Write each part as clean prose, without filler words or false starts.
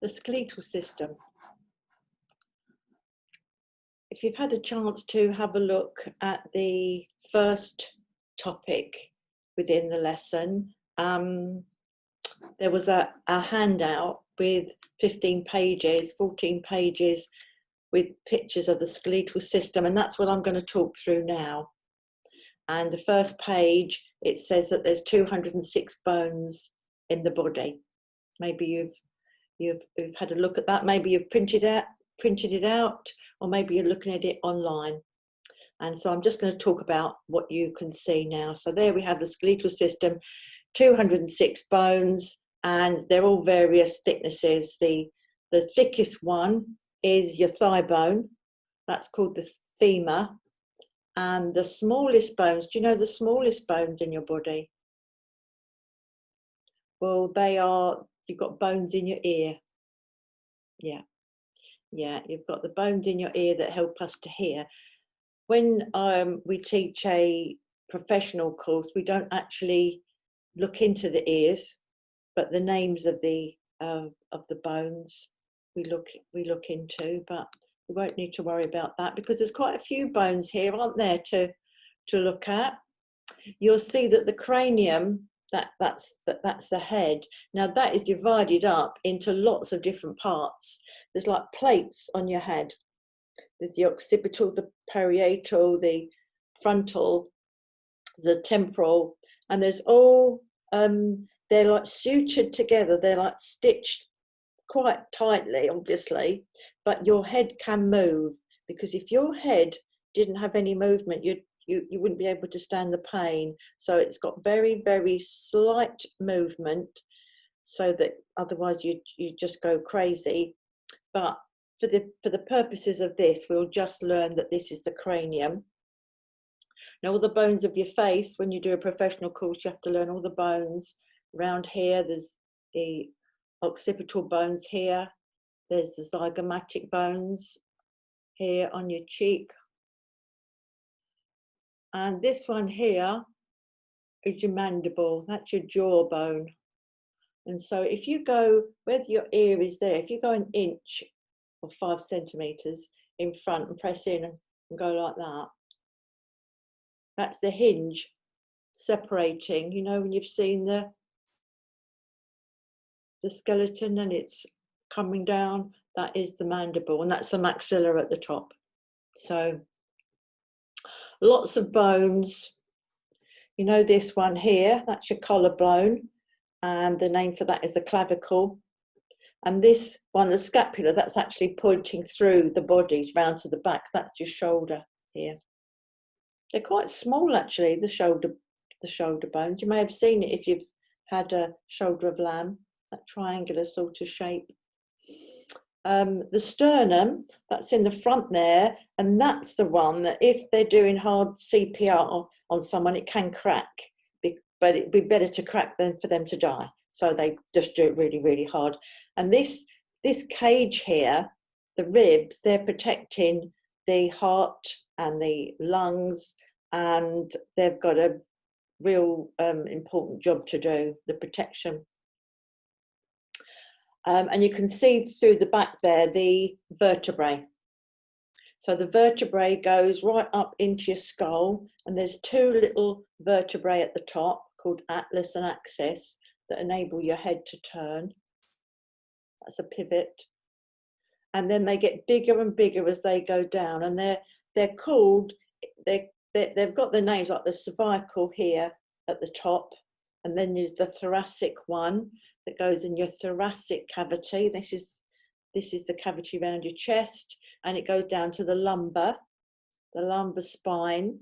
the skeletal system. If you've had a chance to have a look at the first topic within the lesson, there was a handout with 15 pages, 14 pages with pictures of the skeletal system, and that's what I'm going to talk through now. And the first page, it says that there's 206 bones in the body. Maybe you've had a look at that. Maybe you've printed it out, or maybe you're looking at it online. And so I'm just going to talk about what you can see now. So there we have the skeletal system, 206 bones, and they're all various thicknesses. The thickest one is your thigh bone. That's called the femur. And the smallest bones, do you know the smallest bones in your body? Well, you've got bones in your ear. Yeah, you've got the bones in your ear that help us to hear. When we teach a professional course, we don't actually look into the ears, but the names of the bones we look into, but we won't need to worry about that because there's quite a few bones here, aren't there, to look at. You'll see that the cranium, that's the head. Now that is divided up into lots of different parts. There's like plates on your head. There's the occipital, the parietal, the frontal, the temporal, and there's all they're like sutured together. They're like stitched quite tightly, obviously, but your head can move, because if your head didn't have any movement, you wouldn't be able to stand the pain. So it's got very, very slight movement, so that otherwise you just go crazy. But for the purposes of this, we'll just learn that this is the cranium. Now, all the bones of your face, when you do a professional course, you have to learn all the bones. Around here, there's the occipital bones here. There's the zygomatic bones here on your cheek. And this one here is your mandible. That's your jawbone. And so if you go, where your ear is there, if you go an inch or 5 centimeters in front and press in and go like that, that's the hinge separating. You know, when you've seen the skeleton and it's coming down, that is the mandible, and that's the maxilla at the top. So lots of bones. You know, this one here, that's your collarbone, and the name for that is the clavicle. And this one, the scapula, that's actually pointing through the body round to the back. That's your shoulder here. They're quite small, actually, the shoulder bones. You may have seen it if you've had a shoulder of lamb, that triangular sort of shape. The sternum, that's in the front there, and that's the one that if they're doing hard CPR on someone, it can crack, but it'd be better to crack than for them to die. So they just do it really, really hard. And this cage here, the ribs, they're protecting the heart and the lungs, and they've got a real important job to do, the protection. And you can see through the back there the vertebrae. So the vertebrae goes right up into your skull, and there's 2 little vertebrae at the top called atlas and axis that enable your head to turn. That's a pivot. And then they get bigger and bigger as they go down, and they're called, they've got the names like the cervical here at the top, and then there's the thoracic one that goes in your thoracic cavity. This is the cavity around your chest, and it goes down to the lumbar spine,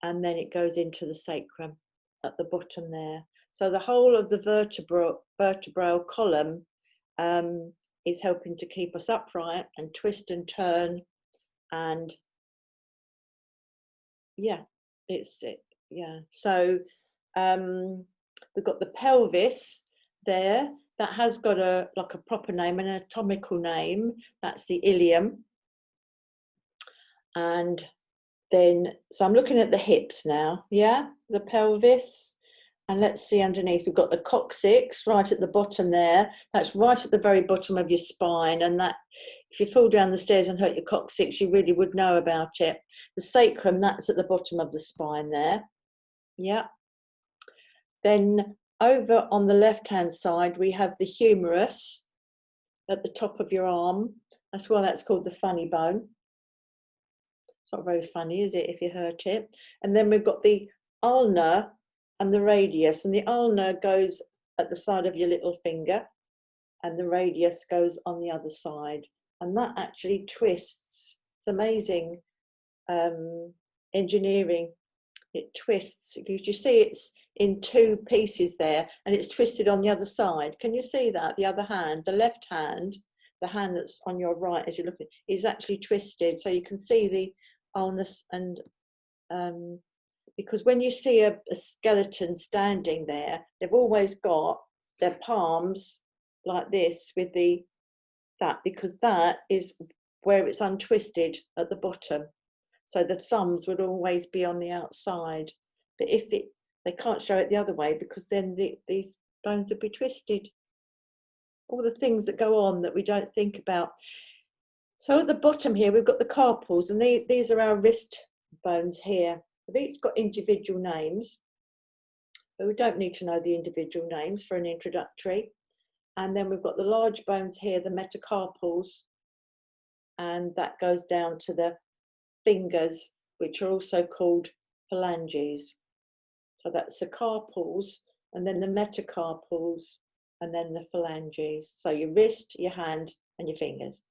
and then it goes into the sacrum at the bottom there. So the whole of the vertebral column is helping to keep us upright and twist and turn, and so we've got the pelvis there, that has got a proper name, an anatomical name. That's the ilium. And then, so I'm looking at the hips now, the pelvis, And let's see underneath, we've got the coccyx right at the bottom there. That's right at the very bottom of your spine. And that, if you fall down the stairs and hurt your coccyx, you really would know about it. The sacrum, that's at the bottom of the spine there. Yeah. Then over on the left-hand side, we have the humerus at the top of your arm. That's why that's called the funny bone. It's not very funny, is it, if you hurt it? And then we've got the ulnar and the radius, and the ulnar goes at the side of your little finger and the radius goes on the other side, and that actually twists. It's amazing engineering. It twists, because you see it's in two pieces there, and it's twisted on the other side. Can you see that? The other hand, the left hand, the hand that's on your right as you're looking, is actually twisted, so you can see the ulnus. And because when you see a skeleton standing there, they've always got their palms like this with that, because that is where it's untwisted at the bottom. So the thumbs would always be on the outside. But they can't show it the other way, because then these bones would be twisted. All the things that go on that we don't think about. So at the bottom here, we've got the carpals, and these are our wrist bones here. They've each got individual names, but we don't need to know the individual names for an introductory. And then we've got the large bones here, the metacarpals, and that goes down to the fingers, which are also called phalanges. So that's the carpals, and then the metacarpals, and then the phalanges. So your wrist, your hand, and your fingers.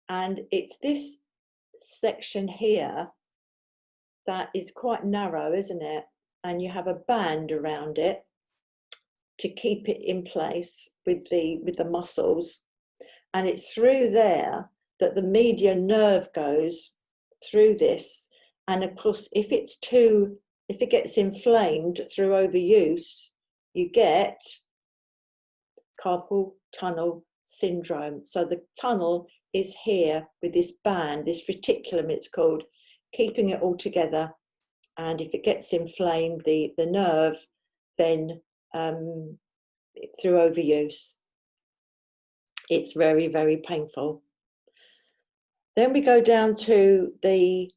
And it's this section here that is quite narrow, isn't it? And you have a band around it to keep it in place with the muscles. And it's through there that the median nerve goes through this. And of course, if it gets inflamed through overuse, you get carpal tunnel syndrome. So the tunnel is here with this band, this reticulum it's called, keeping it all together. And if it gets inflamed, the nerve, then through overuse, it's very, very painful. Then we go down to the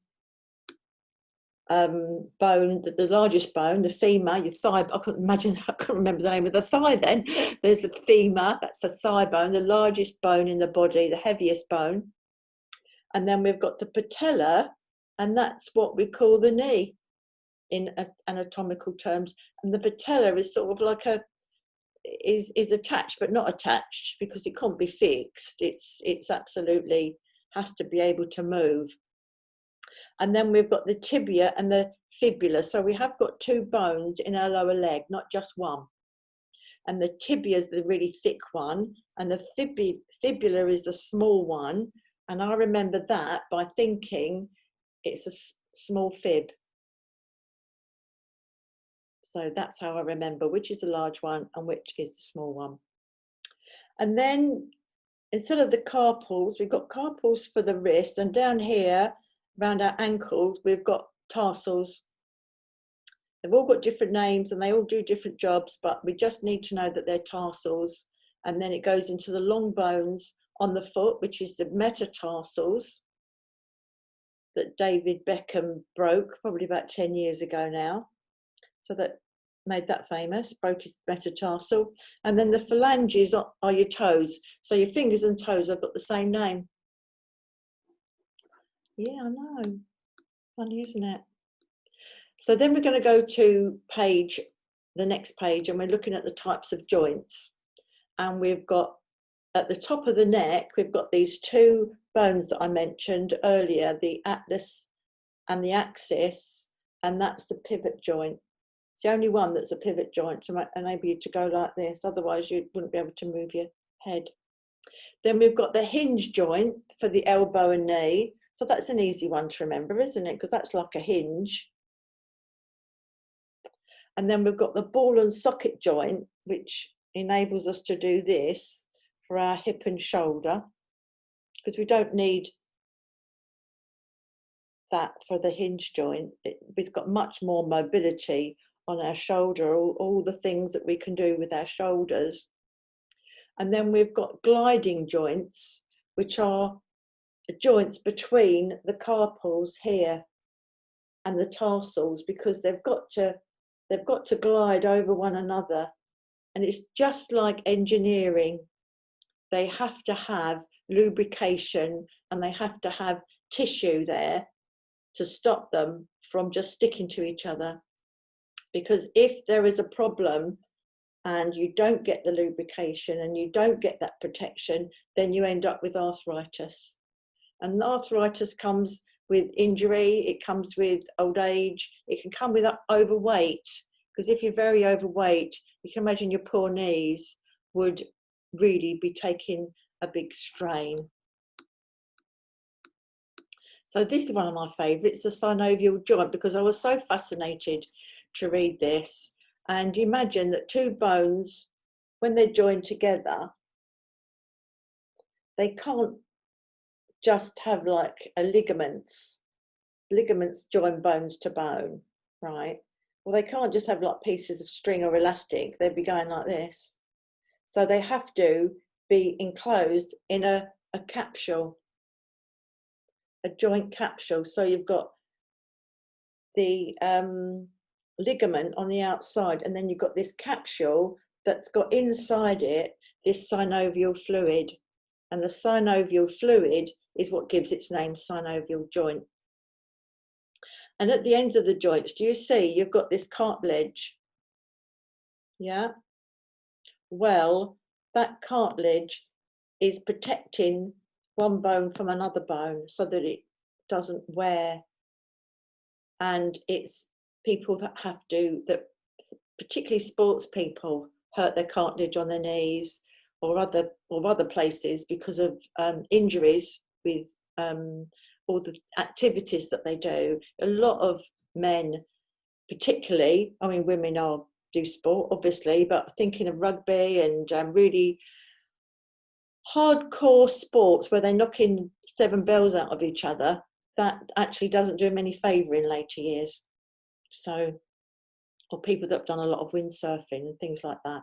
bone, the largest bone, the femur, your thigh. I couldn't remember the name of the thigh then. There's the femur, that's the thigh bone, the largest bone in the body, the heaviest bone. And then we've got the patella, and that's what we call the knee in anatomical terms. And the patella is sort of like is attached but not attached, because it can't be fixed. It's absolutely has to be able to move. And then we've got the tibia and the fibula. So we have got two bones in our lower leg, not just one. And the tibia is the really thick one, and the fibula is the small one. And I remember that by thinking it's a small fib. So that's how I remember which is the large one and which is the small one. And then instead of the carpals, we've got carpals for the wrist, and down here around our ankles, we've got tarsals. They've all got different names and they all do different jobs, but we just need to know that they're tarsals. And then it goes into the long bones on the foot, which is the metatarsals that David Beckham broke probably about 10 years ago now. So that made that famous, broke his metatarsal. And then the phalanges are your toes. So your fingers and toes have got the same name. Yeah, I know. Funny, isn't it? So then we're going to go to the next page, and we're looking at the types of joints. And we've got, at the top of the neck, we've got these two bones that I mentioned earlier, the atlas and the axis, and that's the pivot joint. It's the only one that's a pivot joint to enable you to go like this, otherwise you wouldn't be able to move your head. Then we've got the hinge joint for the elbow and knee. So that's an easy one to remember, isn't it? Because that's like a hinge. And then we've got the ball and socket joint, which enables us to do this for our hip and shoulder, because we don't need that for the hinge joint. It's got much more mobility on our shoulder, all the things that we can do with our shoulders. And then we've got gliding joints, which are joints between the carpals here and the tarsals, because they've got to glide over one another. And it's just like engineering. They have to have lubrication, and they have to have tissue there to stop them from just sticking to each other. Because if there is a problem and you don't get the lubrication and you don't get that protection, then you end up with arthritis. And arthritis comes with injury, it comes with old age, it can come with overweight, because if you're very overweight, you can imagine your poor knees would really be taking a big strain. So this is one of my favourites, the synovial joint, because I was so fascinated to read this. And imagine that two bones, when they're joined together, they can't just have like a ligaments join bones to bone, right? Well, they can't just have like pieces of string or elastic, they'd be going like this. So they have to be enclosed in a capsule, a joint capsule. So you've got the ligament on the outside, and then you've got this capsule that's got inside it this synovial fluid, and the synovial fluid is what gives its name synovial joint. And at the ends of the joints, do you see you've got this cartilage? Yeah. Well, that cartilage is protecting one bone from another bone so that it doesn't wear. And it's people that particularly sports people, hurt their cartilage on their knees or other places because of injuries with all the activities that they do. A lot of men, particularly, I mean, women do sport, obviously, but thinking of rugby and really hardcore sports where they're knocking 7 bells out of each other, that actually doesn't do them any favour in later years. So, or people that have done a lot of windsurfing and things like that,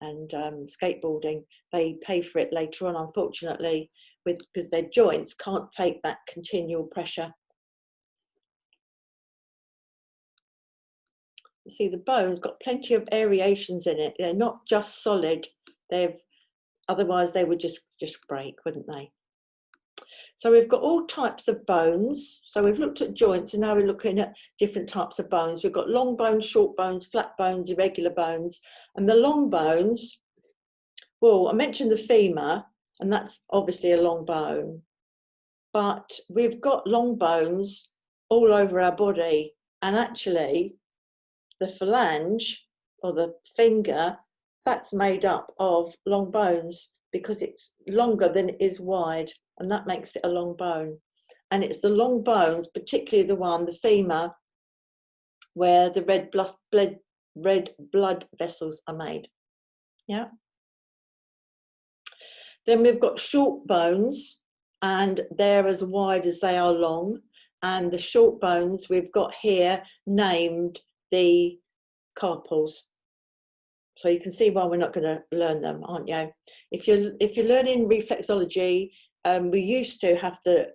and skateboarding, they pay for it later on, unfortunately, because their joints can't take that continual pressure. You see, the bone's got plenty of aerations in it. They're not just solid. Otherwise they would just break, wouldn't they? So we've got all types of bones. So we've looked at joints, and now we're looking at different types of bones. We've got long bones, short bones, flat bones, irregular bones. And the long bones, well, I mentioned the femur, and that's obviously a long bone. But we've got long bones all over our body. And actually, the phalange, or the finger, that's made up of long bones because it's longer than it is wide, and that makes it a long bone. And it's the long bones, particularly the femur, where the red blood vessels are made. Yeah. Then we've got short bones, and they're as wide as they are long. And the short bones we've got here named the carpals. So you can see why we're not going to learn them, aren't you? If you're learning reflexology, we used to have to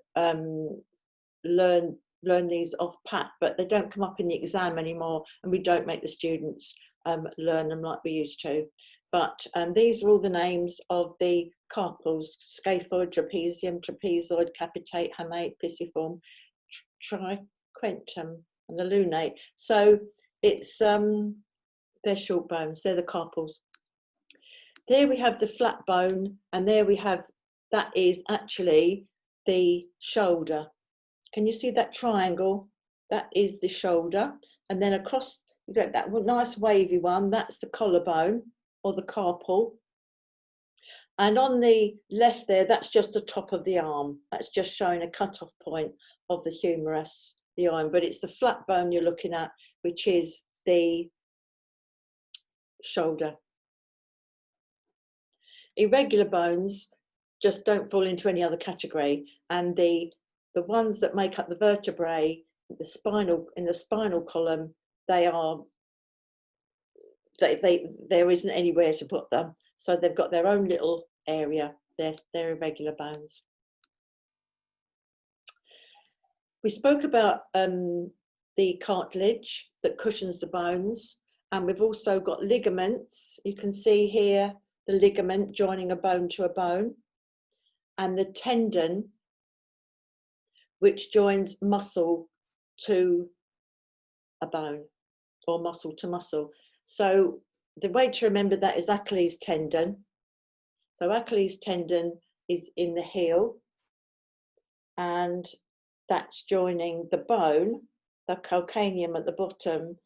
learn these off pat, but they don't come up in the exam anymore, and we don't make the students learn them like we used to. But these are all the names of the carpals: scaphoid, trapezium, trapezoid, capitate, hamate, pisiform, triquetrum, and the lunate. So it's they're short bones, they're the carpals. There we have the flat bone, and there we have, that is actually the shoulder. Can you see that triangle? That is the shoulder. And then across, you get that nice wavy one, that's the collarbone or the carpal. And on the left there, that's just the top of the arm. That's just showing a cut-off point of the humerus, the arm. But it's the flat bone you're looking at, which is the shoulder. Irregular bones just don't fall into any other category, and the ones that make up the vertebrae, in the spinal column, they are there isn't anywhere to put them. So they've got their own little area. They're irregular bones. We spoke about the cartilage that cushions the bones, and we've also got ligaments. You can see here the ligament joining a bone to a bone, and the tendon which joins muscle to a bone, or muscle to muscle. So the way to remember that is Achilles tendon. So Achilles tendon is in the heel, and that's joining the bone, the calcaneum at the bottom,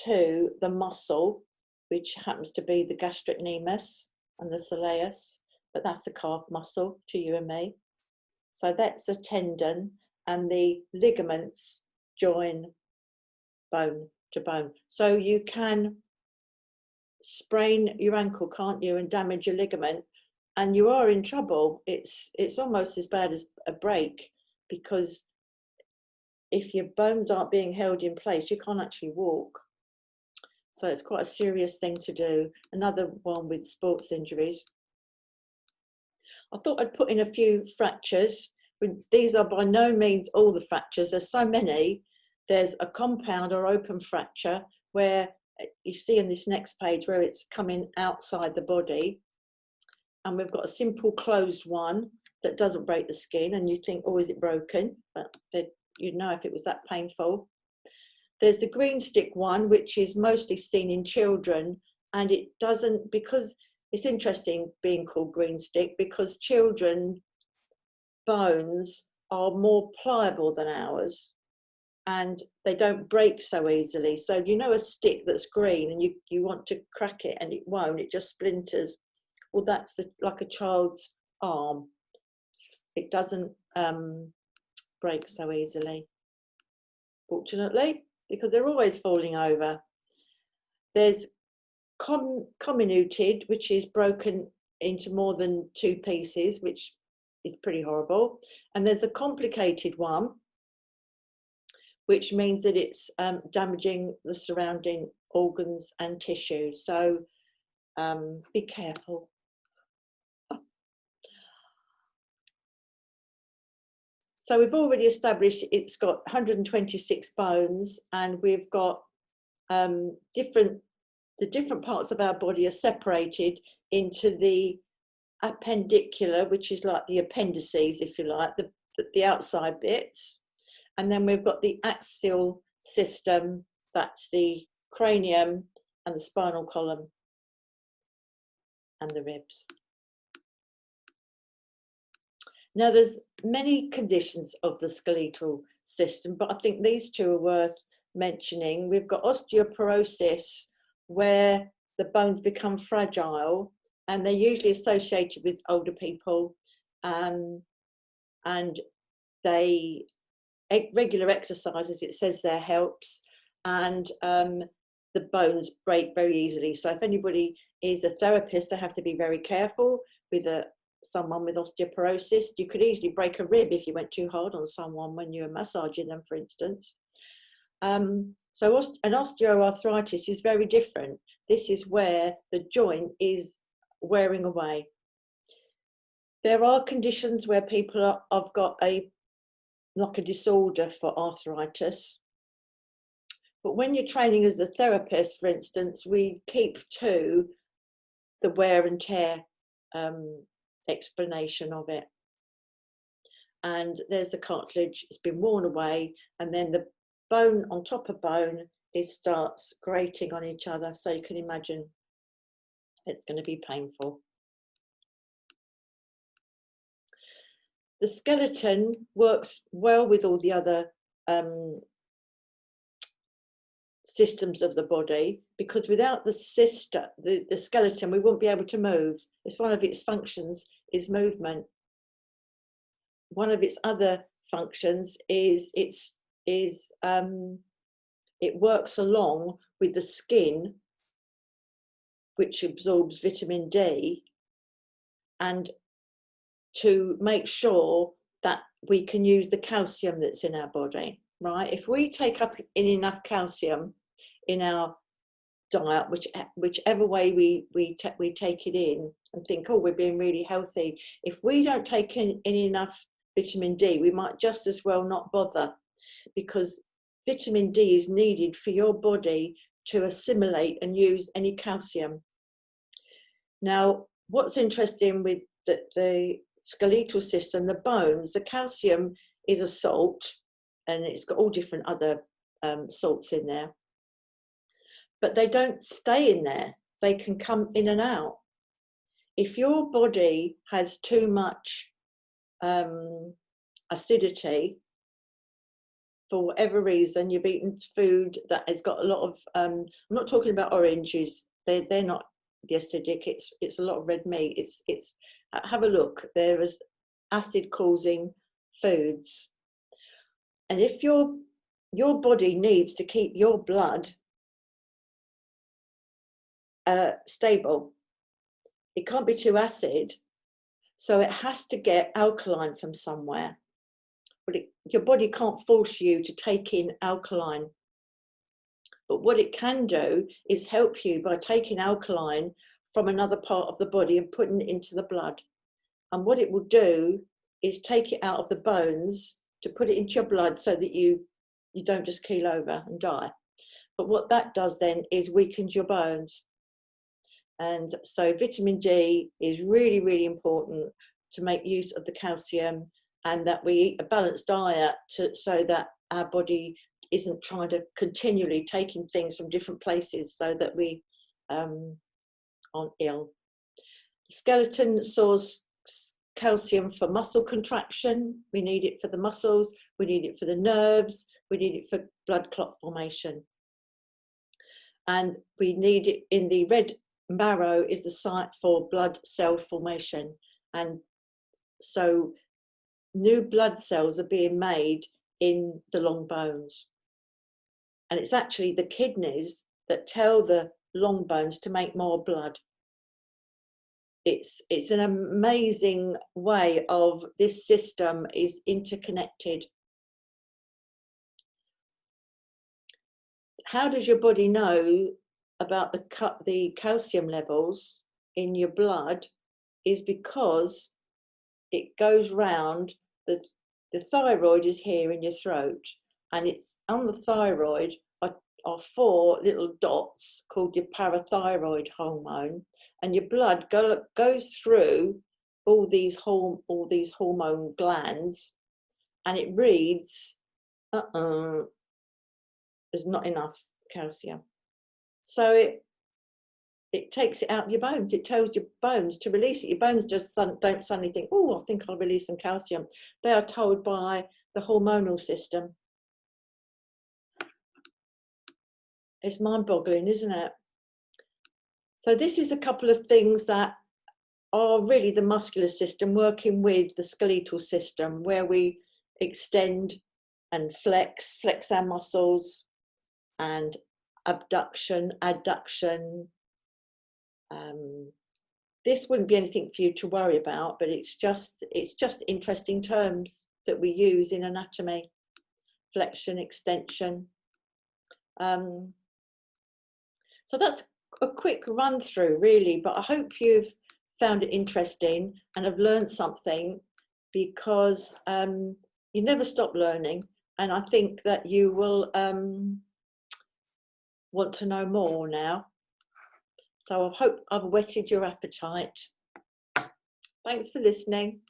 to the muscle, which happens to be the gastrocnemius and the soleus, but that's the calf muscle to you and me. So that's a tendon, and the ligaments join bone to bone. So you can sprain your ankle, can't you, and damage your ligament, and you are in trouble. It's almost as bad as a break, because if your bones aren't being held in place, you can't actually walk. So it's quite a serious thing to do. Another one with sports injuries. I thought I'd put in a few fractures. These are by no means all the fractures. There's so many. There's a compound or open fracture, where you see in this next page where it's coming outside the body. And we've got a simple closed one that doesn't break the skin, and you think, oh, is it broken? But you'd know if it was that painful. There's the green stick one, which is mostly seen in children, and it doesn't, because it's interesting being called green stick, because children bones are more pliable than ours, and they don't break so easily. So you know, a stick that's green and you want to crack it and it won't, it just splinters. Well, that's like a child's arm. It doesn't break so easily, fortunately, because they're always falling over. There's comminuted, which is broken into more than two pieces, which is pretty horrible. And there's a complicated one, which means that it's damaging the surrounding organs and tissues. So be careful. So we've already established it's got 126 bones, and we've got the different parts of our body are separated into the appendicular, which is like the appendices, if you like, the outside bits. And then we've got the axial system, that's the cranium and the spinal column and the ribs. Now, there's many conditions of the skeletal system, but I think these two are worth mentioning. We've got osteoporosis, where the bones become fragile, and they're usually associated with older people, and regular exercises, it says there, helps, and the bones break very easily. So if anybody is a therapist, they have to be very careful with someone with osteoporosis. You could easily break a rib if you went too hard on someone when you were massaging them, for instance. So an osteoarthritis is very different. This is where the joint is wearing away. There are conditions where people have got like a disorder for arthritis. But when you're training as a therapist, for instance, we keep to the wear and tear explanation of it. And there's the cartilage, it's been worn away, and then the bone on top of bone, it starts grating on each other. So you can imagine it's going to be painful. The skeleton works well with all the other systems of the body, because without the skeleton, we wouldn't be able to move. It's one of its functions is movement. One of its other functions is it works along with the skin, which absorbs vitamin D, and to make sure that we can use the calcium that's in our body, right? If we take up in enough calcium in our diet, whichever way we take it in and think, oh, we're being really healthy. If we don't take in enough vitamin D, we might just as well not bother, because vitamin D is needed for your body to assimilate and use any calcium. Now, what's interesting with the skeletal system, the bones, the calcium is a salt, and it's got all different other salts in there, but they don't stay in there. They can come in and out. If your body has too much acidity, for whatever reason, you've eaten food that has got a lot of, I'm not talking about oranges, they're not the acidic, it's a lot of red meat. It's have a look, there is acid causing foods. And if your body needs to keep your blood stable, it can't be too acid, so it has to get alkaline from somewhere. But your body can't force you to take in alkaline. But what it can do is help you by taking alkaline from another part of the body and putting it into the blood. And what it will do is take it out of the bones to put it into your blood so that you don't just keel over and die. But what that does then is weakens your bones. And so vitamin D is really, really important to make use of the calcium, and that we eat a balanced diet so that our body isn't trying to continually taking things from different places so that we aren't ill. The skeleton stores calcium for muscle contraction. We need it for the muscles, we need it for the nerves, we need it for blood clot formation. And we need it in the red marrow, is the site for blood cell formation. And so new blood cells are being made in the long bones. And it's actually the kidneys that tell the long bones to make more blood. It's an amazing way of this system is interconnected. How does your body know about the calcium levels in your blood? Is because it goes round, the thyroid is here in your throat, and it's on the thyroid are 4 little dots called your parathyroid hormone, and your blood goes through all these hormone glands, and it reads, there's not enough calcium. So it takes it out of your bones. It tells your bones to release it. Your bones just don't suddenly think, oh, I think I'll release some calcium. They are told by the hormonal system. It's mind-boggling, isn't it? So this is a couple of things that are really the muscular system working with the skeletal system, where we extend and flex our muscles, and abduction, adduction. This wouldn't be anything for you to worry about, but it's just interesting terms that we use in anatomy. Flexion, extension. So that's a quick run through, really, but I hope you've found it interesting and have learned something, because you never stop learning, and I think that you will want to know more now. So I hope I've whetted your appetite. Thanks for listening.